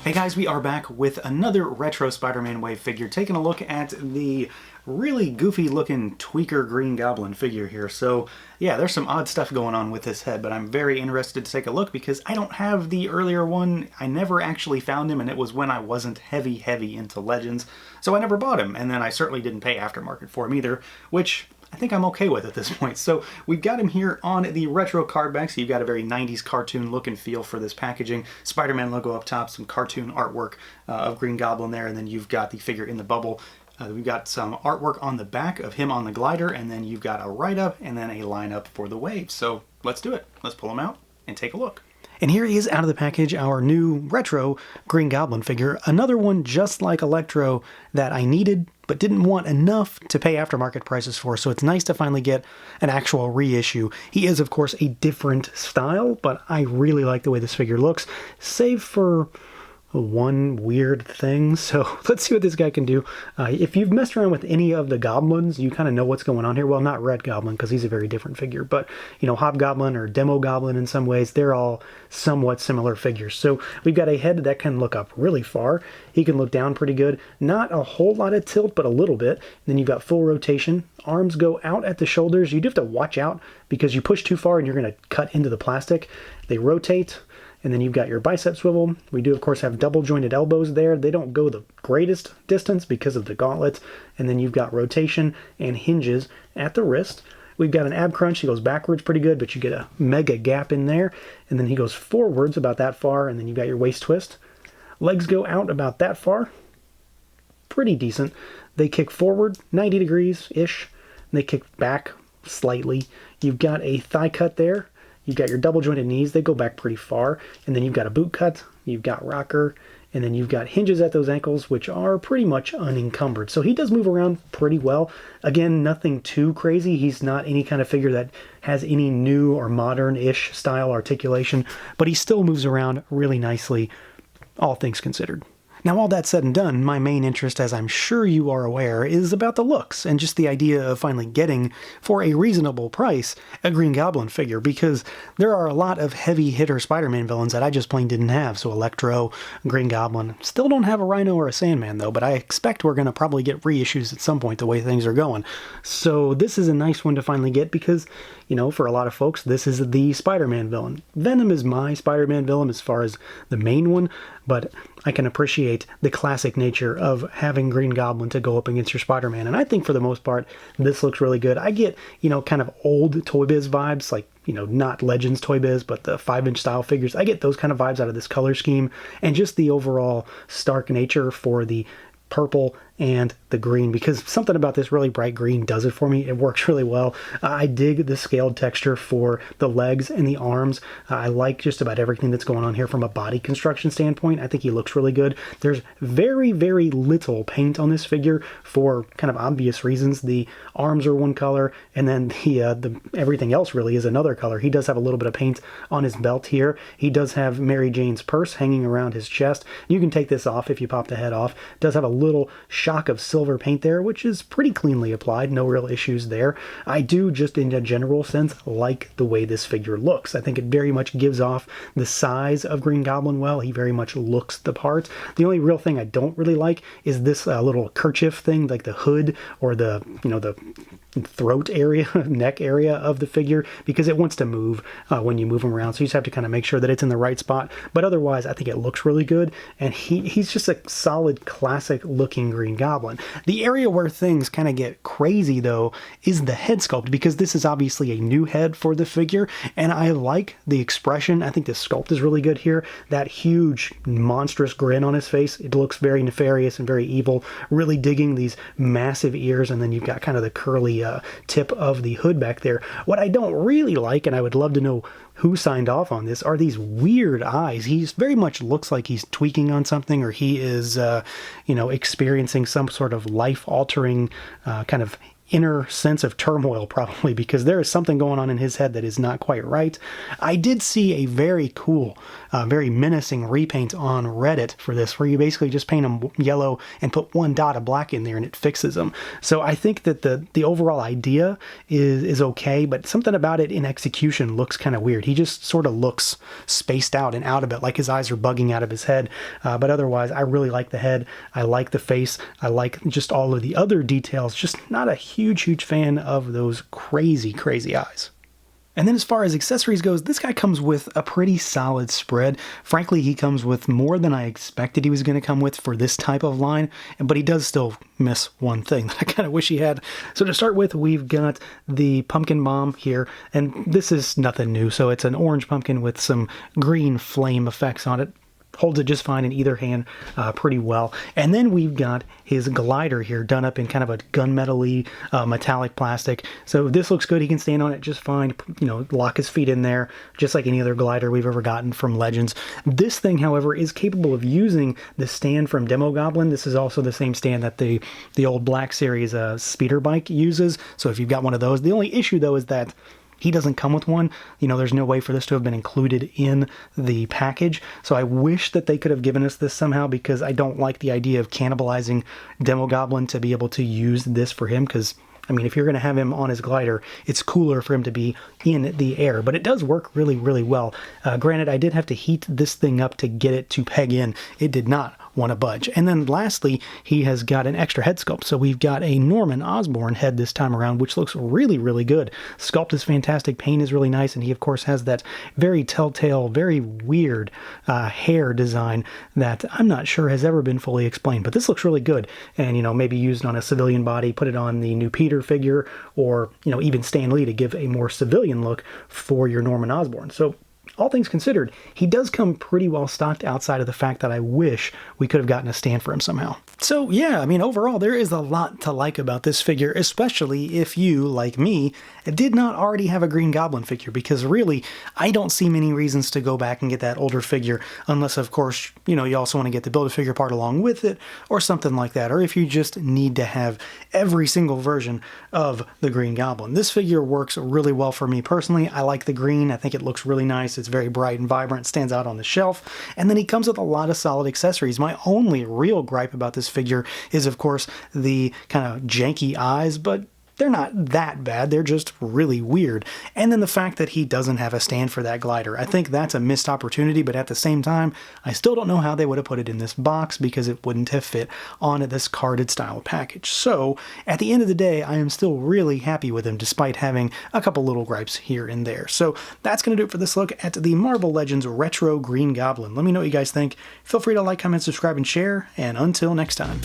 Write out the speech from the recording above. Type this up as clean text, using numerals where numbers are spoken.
Hey guys, we are back with another retro Spider-Man Wave figure, taking a look at the really goofy looking tweaker Green Goblin figure here. So yeah, there's some odd stuff going on with this head, but I'm very interested to take a look because I don't have the earlier one. I never actually found him, and it was when I wasn't heavy into Legends, so I never bought him, and then I certainly didn't pay aftermarket for him either, which I think I'm okay with at this point. So we've got him here on the retro card back, so you've got a very 90s cartoon look and feel for this packaging. Spider-Man logo up top, some cartoon artwork of Green Goblin there, and then you've got the figure in the bubble. We've got some artwork on the back of him on the glider, and then you've got a write-up and then a lineup for the wave. So let's do it. Let's pull him out and take a look. And here he is out of the package, our new retro Green Goblin figure. Another one just like Electro that I needed but didn't want enough to pay aftermarket prices for, so it's nice to finally get an actual reissue. He is, of course, a different style, but I really like the way this figure looks, save for one weird thing. So let's see what this guy can do. If you've messed around with any of the Goblins, you kind of know what's going on here. Well, not Red Goblin, because he's a very different figure, but, you know, Hobgoblin or Demo Goblin in some ways, they're all somewhat similar figures. So we've got a head that can look up really far. He can look down pretty good. Not a whole lot of tilt, but a little bit. And then you've got full rotation. Arms go out at the shoulders. You do have to watch out because you push too far and you're going to cut into the plastic. They rotate. And then you've got your bicep swivel. We do, of course, have double jointed elbows there. They don't go the greatest distance because of the gauntlets. And then you've got rotation and hinges at the wrist. We've got an ab crunch. He goes backwards pretty good, but you get a mega gap in there. And then he goes forwards about that far, and then you've got your waist twist. Legs go out about that far. Pretty decent. They kick forward 90 degrees-ish. They kick back slightly. You've got a thigh cut there. You've got your double jointed knees, they go back pretty far, and then you've got a boot cut, you've got rocker, and then you've got hinges at those ankles, which are pretty much unencumbered. So he does move around pretty well. Again, nothing too crazy. He's not any kind of figure that has any new or modern-ish style articulation, but he still moves around really nicely, all things considered. Now, all that said and done, my main interest, as I'm sure you are aware, is about the looks, and just the idea of finally getting, for a reasonable price, a Green Goblin figure, because there are a lot of heavy-hitter Spider-Man villains that I just plain didn't have, so Electro, Green Goblin. Still don't have a Rhino or a Sandman, though, but I expect we're going to probably get reissues at some point the way things are going. So this is a nice one to finally get because, you know, for a lot of folks, this is the Spider-Man villain. Venom is my Spider-Man villain as far as the main one, but I can appreciate the classic nature of having Green Goblin to go up against your Spider-Man. And I think for the most part, this looks really good. I get, you know, kind of old Toy Biz vibes, like, you know, not Legends Toy Biz, but the 5-inch style figures. I get those kind of vibes out of this color scheme and just the overall stark nature for the purple and the green, because something about this really bright green does it for me. It works really well. I dig the scaled texture for the legs and the arms. I like just about everything that's going on here from a body construction standpoint. I think he looks really good. There's very, very little paint on this figure for kind of obvious reasons. The arms are one color, and then the everything else really is another color. He does have a little bit of paint on his belt here. He does have Mary Jane's purse hanging around his chest. You can take this off if you pop the head off. It does have a little shock of silver paint there, which is pretty cleanly applied. No real issues there. I do, just in a general sense, like the way this figure looks. I think it very much gives off the size of Green Goblin well. He very much looks the part. The only real thing I don't really like is this little kerchief thing, like the hood or the, you know, the throat area, neck area of the figure, because it wants to move when you move him around. So you just have to kind of make sure that it's in the right spot. But otherwise, I think it looks really good. And he's just a solid, classic looking Green Goblin. The area where things kind of get crazy, though, is the head sculpt, because this is obviously a new head for the figure. And I like the expression. I think the sculpt is really good here. That huge, monstrous grin on his face. It looks very nefarious and very evil. Really digging these massive ears. And then you've got kind of the curly tip of the hood back there. What I don't really like, and I would love to know who signed off on this, are these weird eyes. He very much looks like he's tweaking on something, or he is, you know, experiencing some sort of life-altering kind of inner sense of turmoil, probably, because there is something going on in his head that is not quite right. I did see a very cool, very menacing repaint on Reddit for this, where you basically just paint him yellow and put one dot of black in there and it fixes them. So I think that the overall idea is okay, but something about it in execution looks kind of weird. He just sort of looks spaced out and out of it, like his eyes are bugging out of his head. But otherwise, I really like the head. I like the face. I like just all of the other details. Just not a huge fan of those crazy eyes. And then as far as accessories goes, this guy comes with a pretty solid spread. Frankly, he comes with more than I expected he was going to come with for this type of line, but he does still miss one thing that I kind of wish he had. So to start with, we've got the pumpkin bomb here, and this is nothing new. So it's an orange pumpkin with some green flame effects on it. Holds it just fine in either hand pretty well. And then we've got his glider here done up in kind of a gunmetal-y metallic plastic. So this looks good. He can stand on it just fine. You know, lock his feet in there just like any other glider we've ever gotten from Legends. This thing, however, is capable of using the stand from Demo Goblin. This is also the same stand that the old Black Series speeder bike uses. So if you've got one of those, the only issue though is that he doesn't come with one. You know, there's no way for this to have been included in the package. So I wish that they could have given us this somehow, because I don't like the idea of cannibalizing Demo Goblin to be able to use this for him, because I mean, if you're going to have him on his glider, it's cooler for him to be in the air. But it does work really well. Granted, I did have to heat this thing up to get it to peg in. It did not want to budge. And then lastly, he has got an extra head sculpt. So we've got a Norman Osborn head this time around, which looks really good. Sculpt is fantastic. Paint is really nice. And he, of course, has that very telltale, very weird hair design that I'm not sure has ever been fully explained. But this looks really good. And, you know, maybe used on a civilian body, put it on the new Peter figure, or, you know, even Stan Lee to give a more civilian look for your Norman Osborn. So all things considered, he does come pretty well stocked, outside of the fact that I wish we could have gotten a stand for him somehow. So yeah, I mean, overall, there is a lot to like about this figure, especially if you, like me, did not already have a Green Goblin figure, because really, I don't see many reasons to go back and get that older figure, unless, of course, you know, you also want to get the Build-A-Figure part along with it, or something like that, or if you just need to have every single version of the Green Goblin. This figure works really well for me personally. I like the green. I think it looks really nice. It's very bright and vibrant, stands out on the shelf, and then he comes with a lot of solid accessories. My only real gripe about this figure is, of course, the kind of janky eyes, but they're not that bad. They're just really weird. And then the fact that he doesn't have a stand for that glider. I think that's a missed opportunity, but at the same time, I still don't know how they would have put it in this box, because it wouldn't have fit on this carded style package. So at the end of the day, I am still really happy with him, despite having a couple little gripes here and there. So that's going to do it for this look at the Marvel Legends Retro Green Goblin. Let me know what you guys think. Feel free to like, comment, subscribe, and share, and until next time.